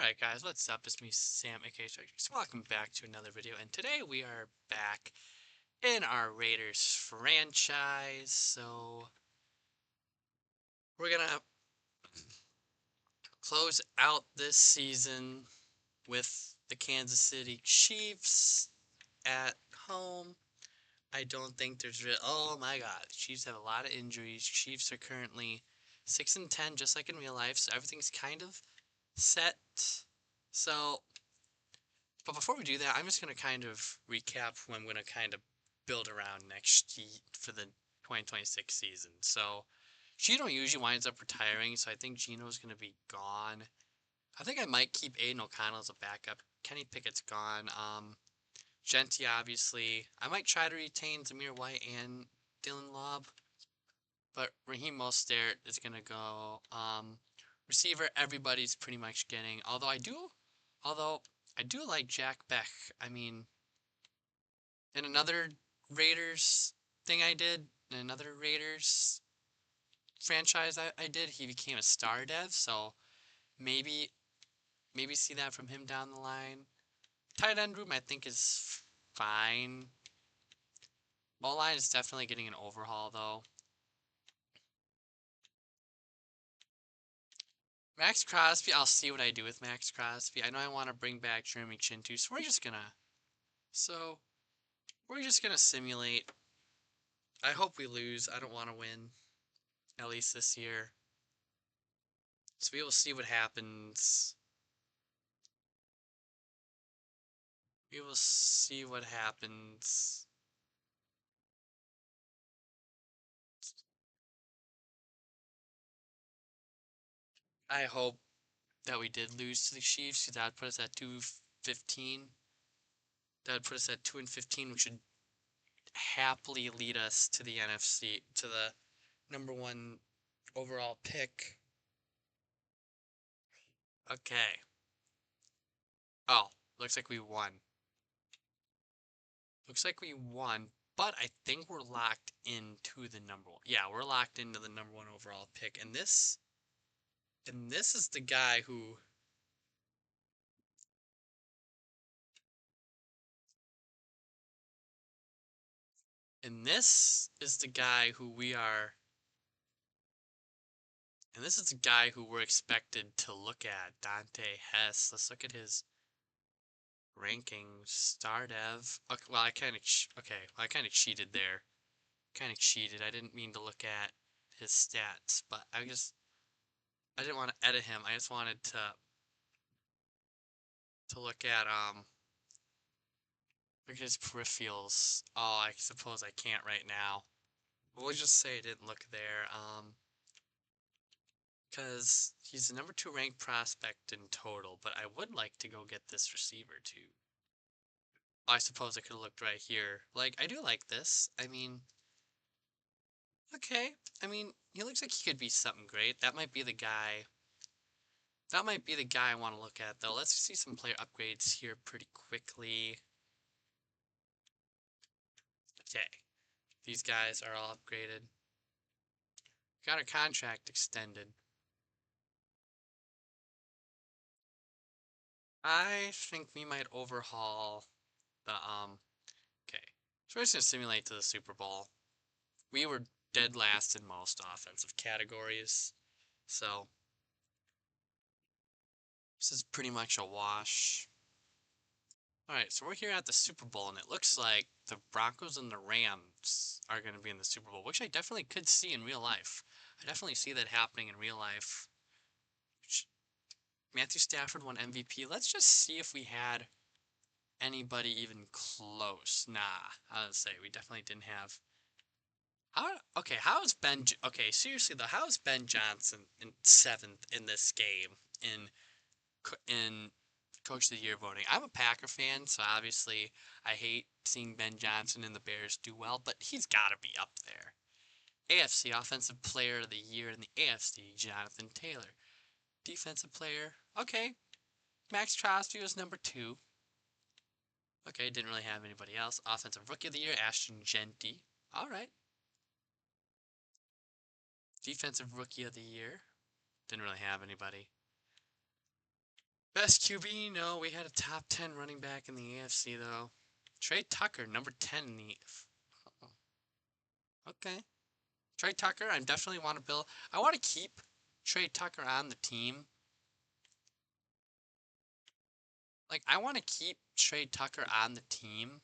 Alright guys, what's up? It's me, Sam, aka Strikers. Welcome back to another video, and today we are back in our Raiders franchise. So, we're gonna close out this season with the Kansas City Chiefs at home. I don't think there's oh my god, the Chiefs have a lot of injuries. Chiefs are currently 6-10, just like in real life, so everything's kind of set. So, but before we do that, I'm just going to kind of recap who I'm going to kind of build around next year for the 2026 season. So, Gino usually winds up retiring, so I think Gino's going to be gone. I think I might keep Aiden O'Connell as a backup. Kenny Pickett's gone. Genti, obviously. I might try to retain Zamir White and Dylan Lobb, but Raheem Mostert is going to go. Receiver, everybody's pretty much getting. Although I do like Jack Beck. I mean, in another Raiders thing I did, in another Raiders franchise I did, he became a star dev, so maybe see that from him down the line. Tight end room I think is fine. Ball line is definitely getting an overhaul though. Max Crosby, I'll see what I do with Max Crosby. I know I want to bring back Jeremy Chintu, so we're just gonna simulate. I hope we lose. I don't want to win, at least this year. So we will see what happens. We will see what happens. I hope that we did lose to the Chiefs, because that would put us at 2-15. That would put us at 2-15, which would happily lead us to the NFC, to the #1 overall pick. Okay. Oh, looks like we won. Looks like we won, but I think we're locked into the #1. Yeah, we're locked into the #1 overall pick, and this is the guy who. And this is the guy who we are. And this is the guy who we're expected to look at, Dante Hess. Let's look at his rankings. Star dev. Okay, well, I kind of cheated there. Kind of cheated. I didn't mean to look at his stats, but I didn't want to edit him. I just wanted to look at his peripherals. Oh, I suppose I can't right now. We'll just say I didn't look there. Because he's the #2 ranked prospect in total, but I would like to go get this receiver too. I suppose I could have looked right here. Like, I do like this. I mean, okay. I mean, he looks like he could be something great. That might be the guy. That might be the guy I want to look at, though. Let's see some player upgrades here pretty quickly. Okay. These guys are all upgraded. Got our contract extended. I think we might overhaul the, okay. So we're just gonna simulate to the Super Bowl. We were dead last in most offensive categories, so this is pretty much a wash. Alright, so we're here at the Super Bowl, and it looks like the Broncos and the Rams are going to be in the Super Bowl, which I definitely could see in real life. I definitely see that happening in real life. Matthew Stafford won MVP. Let's just see if we had anybody even close. Nah, I would say we definitely didn't have. Okay, seriously though, how is Ben Johnson in 7th in this game in Coach of the Year voting? I'm a Packer fan, so obviously I hate seeing Ben Johnson and the Bears do well, but he's got to be up there. AFC Offensive Player of the Year in the AFC, Jonathan Taylor. Defensive Player, okay. Max Crosby was #2. Okay, didn't really have anybody else. Offensive Rookie of the Year, Ashton Jeanty. All right. Defensive Rookie of the Year. Didn't really have anybody. Best QB? No, we had a top 10 running back in the AFC, though. Trey Tucker, number 10 in the. Oh, okay. Trey Tucker, I definitely want to build. I want to keep Trey Tucker on the team. Like, I want to keep Trey Tucker on the team.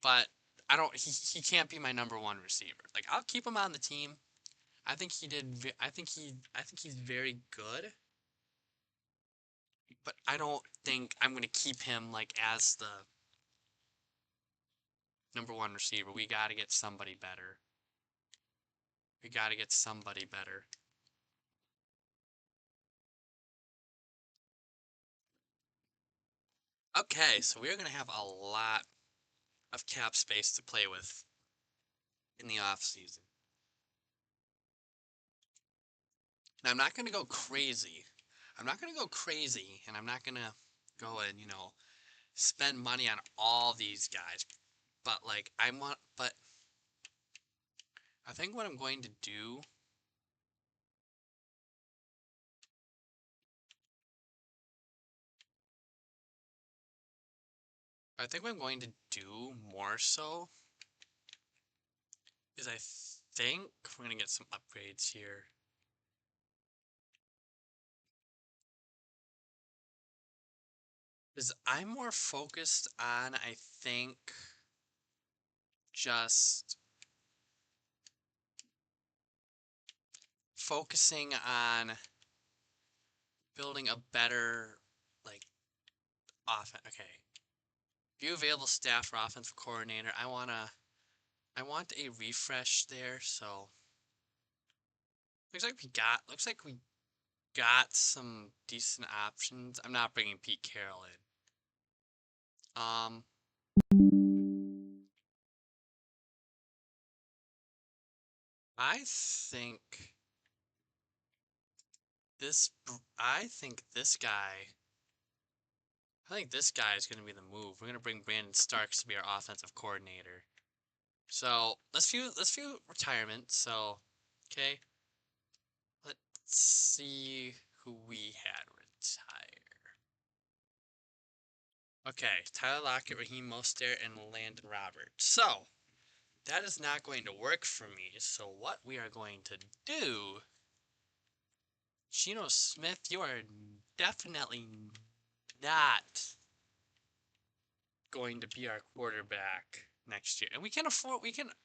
But I don't. He can't be my number one receiver. Like, I'll keep him on the team. I think he did. I think he's very good. But I don't think I'm gonna keep him like as the number one receiver. We got to get somebody better. We got to get somebody better. Okay, so we're gonna have a lot of cap space to play with in the off season. Now I'm not gonna go crazy. I'm not gonna go crazy, and I'm not gonna go and spend money on all these guys. But like but I think what I'm going to do. I think what I'm going to do more so is I think we're gonna get some upgrades here. Is I'm more focused on, I think, just focusing on building a better like offense. Okay, view available staff for offensive coordinator. I want a refresh there. So looks like we got some decent options. I'm not bringing Pete Carroll in. Um, I think this. I think this guy. I think this guy is going to be the move. We're going to bring Brandon Starks to be our offensive coordinator. So let's view retirement. So, okay, let's see who we had retire. Okay, Tyler Lockett, Raheem Mostert, and Landon Roberts. So that is not going to work for me. So what we are going to do, Geno Smith, you are definitely not going to be our quarterback next year. And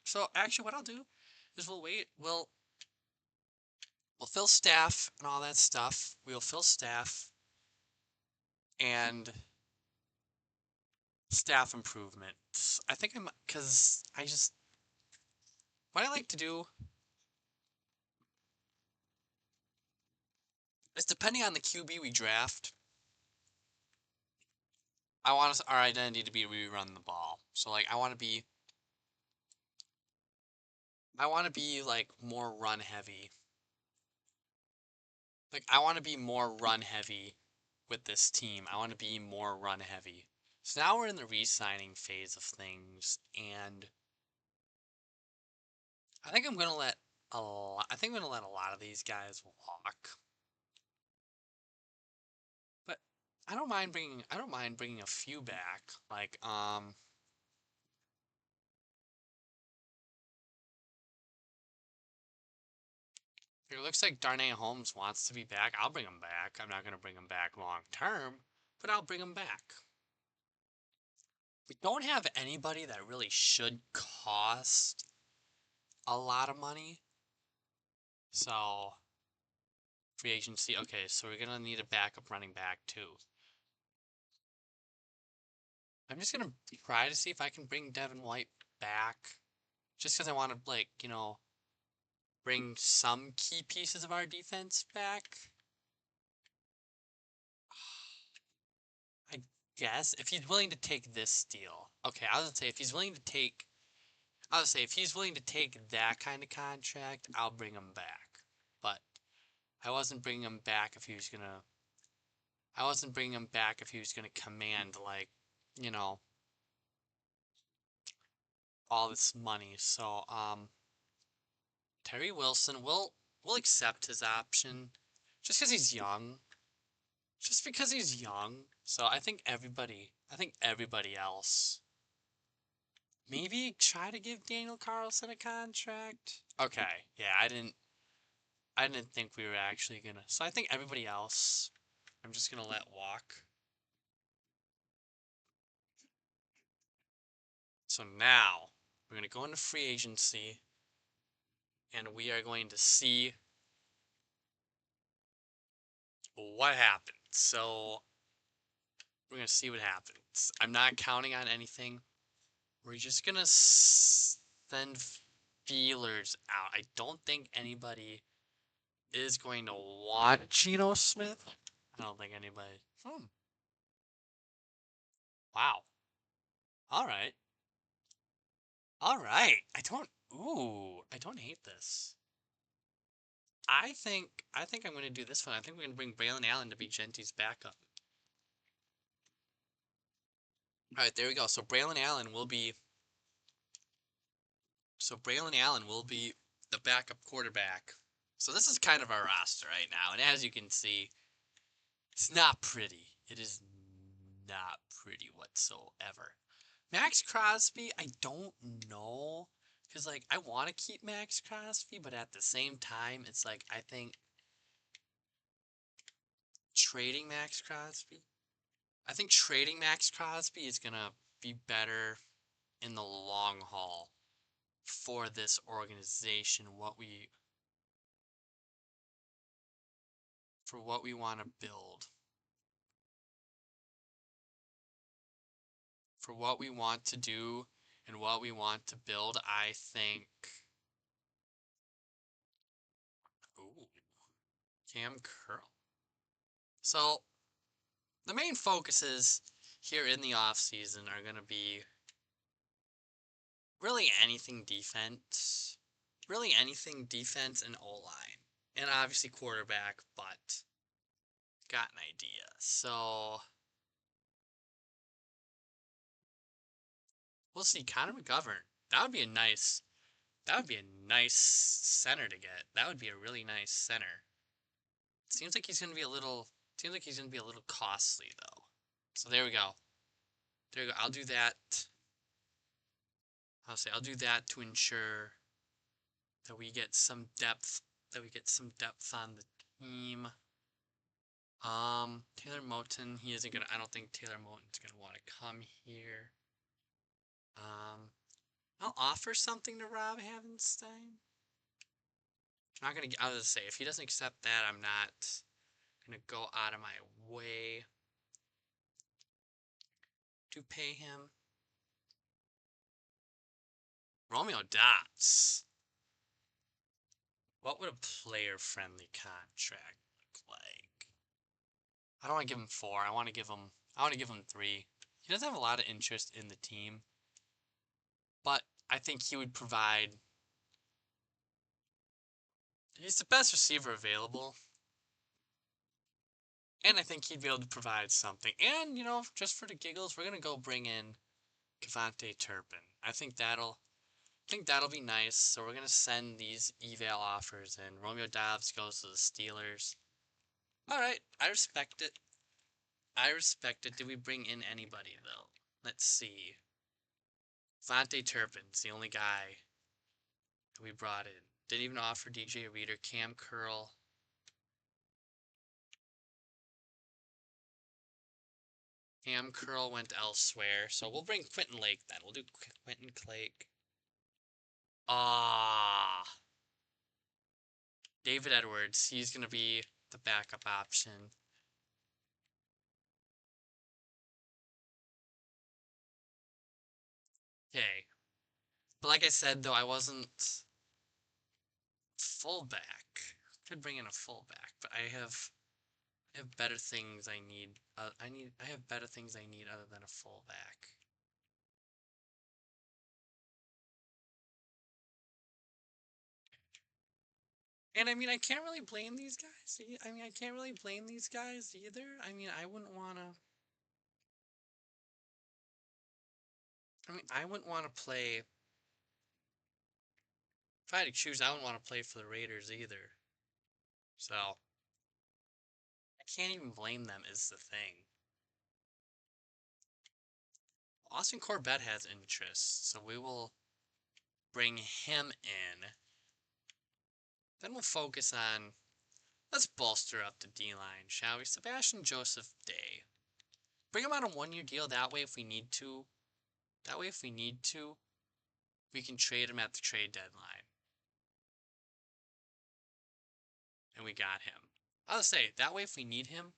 so actually what I'll do is we'll fill staff and all that stuff. We'll fill staff and staff improvements. I think because what I like to do is depending on the QB we draft, I want our identity to be we run the ball. So like I want to be like more run heavy. Like I want to be more run heavy with this team. I want to be more run heavy. So now we're in the re-signing phase of things, and I think I'm gonna let I think I'm gonna let a lot of these guys walk. But I don't mind bringing a few back. Like it looks like Darnay Holmes wants to be back. I'll bring him back. I'm not gonna bring him back long term, but I'll bring him back. We don't have anybody that really should cost a lot of money. So free agency. Okay, so we're gonna need a backup running back too. I'm just gonna try to see if I can bring Devin White back, just because I want to bring some key pieces of our defense back. I guess if he's willing to take this deal. Okay, I was gonna say if he's willing to take. I was gonna say if he's willing to take that kind of contract, I'll bring him back. But I wasn't bringing him back if he was gonna. I wasn't bringing him back if he was gonna command like, you know, all this money. So Terry Wilson. We'll accept his option, just because he's young. Just because he's young. So I think everybody else. Maybe try to give Daniel Carlson a contract. Okay, yeah, I didn't think we were actually gonna. So I think everybody else, I'm just gonna let walk. So now we're gonna go into free agency, and we are going to see what happens. So we're gonna see what happens. I'm not counting on anything. We're just gonna send feelers out. I don't think anybody is going to want Geno Smith. I don't think anybody. Wow. All right. All right. I don't hate this. I think I'm going to do this one. I think we're going to bring Braylon Allen to be Gentry's backup. All right, there we go. So Braylon Allen will be the backup quarterback. So this is kind of our roster right now, and as you can see, it's not pretty. It is not pretty whatsoever. Max Crosby, I don't know. Because, like, I want to keep Max Crosby, but at the same time, it's like, I think trading Max Crosby, is going to be better in the long haul for this organization, for what we want to build. For what we want to do and what we want to build, I think. Ooh, Cam Curl. So, the main focuses here in the offseason are going to be really anything defense. Really anything defense and O-line. And obviously quarterback, but got an idea. So, we'll see. Connor McGovern. That would be a nice center to get. That would be a really nice center. Seems like he's going to be a little costly though. So there we go. There you go. I'll do that. I'll do that to ensure that we get some depth. On the team. Taylor Moton. He isn't gonna. I don't think Taylor Moton's gonna want to come here. I'll offer something to Rob Havenstein. I'm not gonna. I was gonna say if he doesn't accept that, I'm not gonna go out of my way to pay him. Romeo Dobbs. What would a player-friendly contract look like? I don't want to give him 4. I want to give him 3. He doesn't have a lot of interest in the team, but I think he would provide. He's the best receiver available, and I think he'd be able to provide something. And just for the giggles, we're gonna go bring in Kevontae Turpin. I think that'll be nice. So we're gonna send these eval offers in. Romeo Dobbs goes to the Steelers. All right, I respect it. Did we bring in anybody though? Let's see. Kevontae Turpin's the only guy that we brought in. Didn't even offer DJ Reader, Cam Curl. Cam Curl went elsewhere, so we'll bring Quentin Lake then. We'll do Quentin Lake. David Edwards. He's gonna be the backup option. Okay. But like I said, though, I wasn't fullback. Could bring in a fullback, but I have better things I need. I have better things I need other than a fullback. And I mean, I can't really blame these guys. I can't really blame these guys either. I mean, I wouldn't want to play If I had to choose, I wouldn't want to play for the Raiders either. So, I can't even blame them, is the thing. Austin Corbett has interest, so we will bring him in. Then we'll focus on, let's bolster up the D-line, shall we? Sebastian Joseph Day. Bring him on a one-year deal, that way if we need to. We can trade him at the trade deadline. And we got him. I'll say, that way if we need him,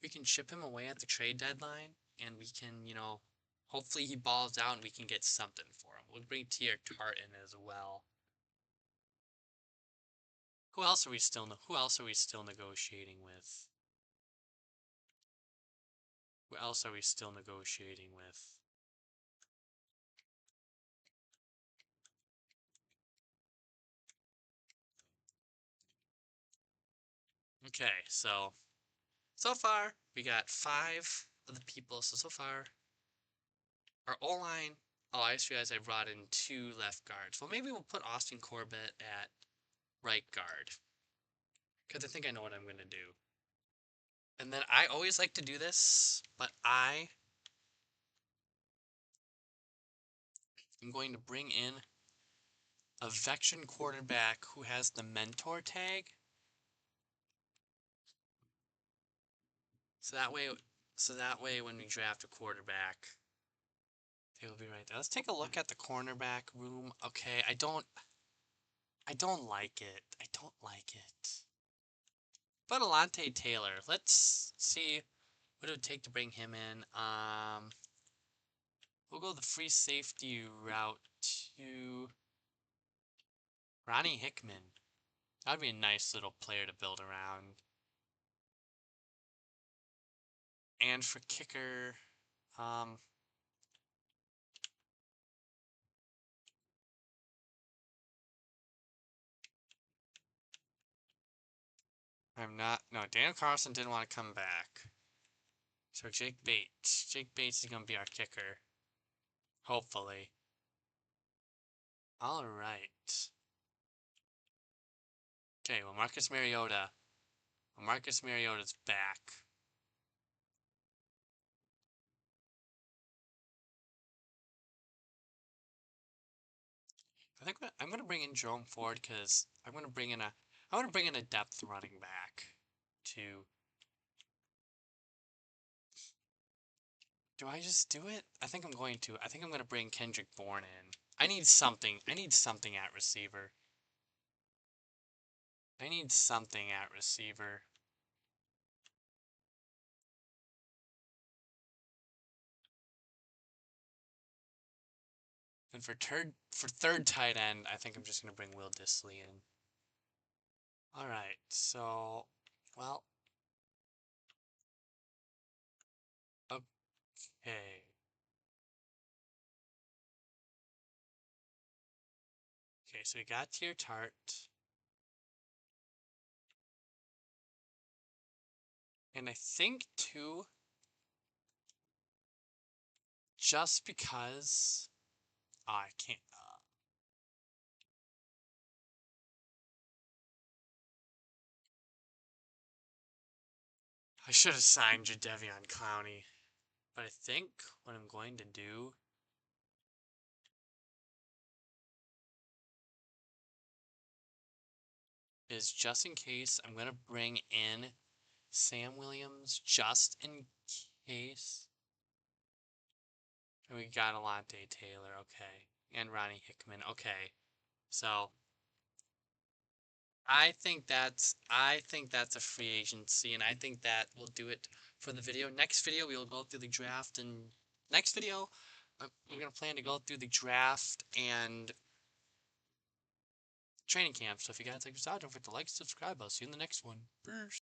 we can ship him away at the trade deadline, and we can, hopefully he balls out and we can get something for him. We'll bring Tier Tart in as well. Who else are we still negotiating with? Who else are we still negotiating with? Okay, so far we got 5 of the people. So far our O-line. Oh, I just realized I brought in 2 left guards. Well, maybe we'll put Austin Corbett at right guard, because I think I know what I'm going to do. And then I always like to do this, but I am going to bring in a veteran quarterback who has the mentor tag. So that way when we draft a quarterback, they will be right there. Let's take a look at the cornerback room. Okay, I don't like it. I don't like it. But Alante Taylor, let's see what it would take to bring him in. We'll go the free safety route to Ronnie Hickman. That'd be a nice little player to build around. And for kicker, I'm not. No, Daniel Carlson didn't want to come back. So Jake Bates. Jake Bates is going to be our kicker. Hopefully. Alright. Okay, well, Marcus Mariota. Marcus Mariota's back. I think I'm going to bring in Jerome Ford because I want to bring in a depth running back to. Do I just do it? I think I'm going to. I think I'm going to bring Kendrick Bourne in. I need something. I need something at receiver. And for third tight end, I think I'm just going to bring Will Dissly in. Alright, so, well, okay. Okay, so we got Tier Tart. And I think, too, just because, I can't, I should have signed Jadeveon Clowney. But I think what I'm going to do is, just in case, I'm going to bring in Sam Williams just in case. And we got Alante Taylor, okay. And Ronnie Hickman, okay. So I think that's a free agency, and I think that will do it for the video. Next video we will go through the draft, and next video we're gonna plan to go through the draft and training camp. So if you guys like this out, don't forget to like, subscribe. I'll see you in the next one. Peace.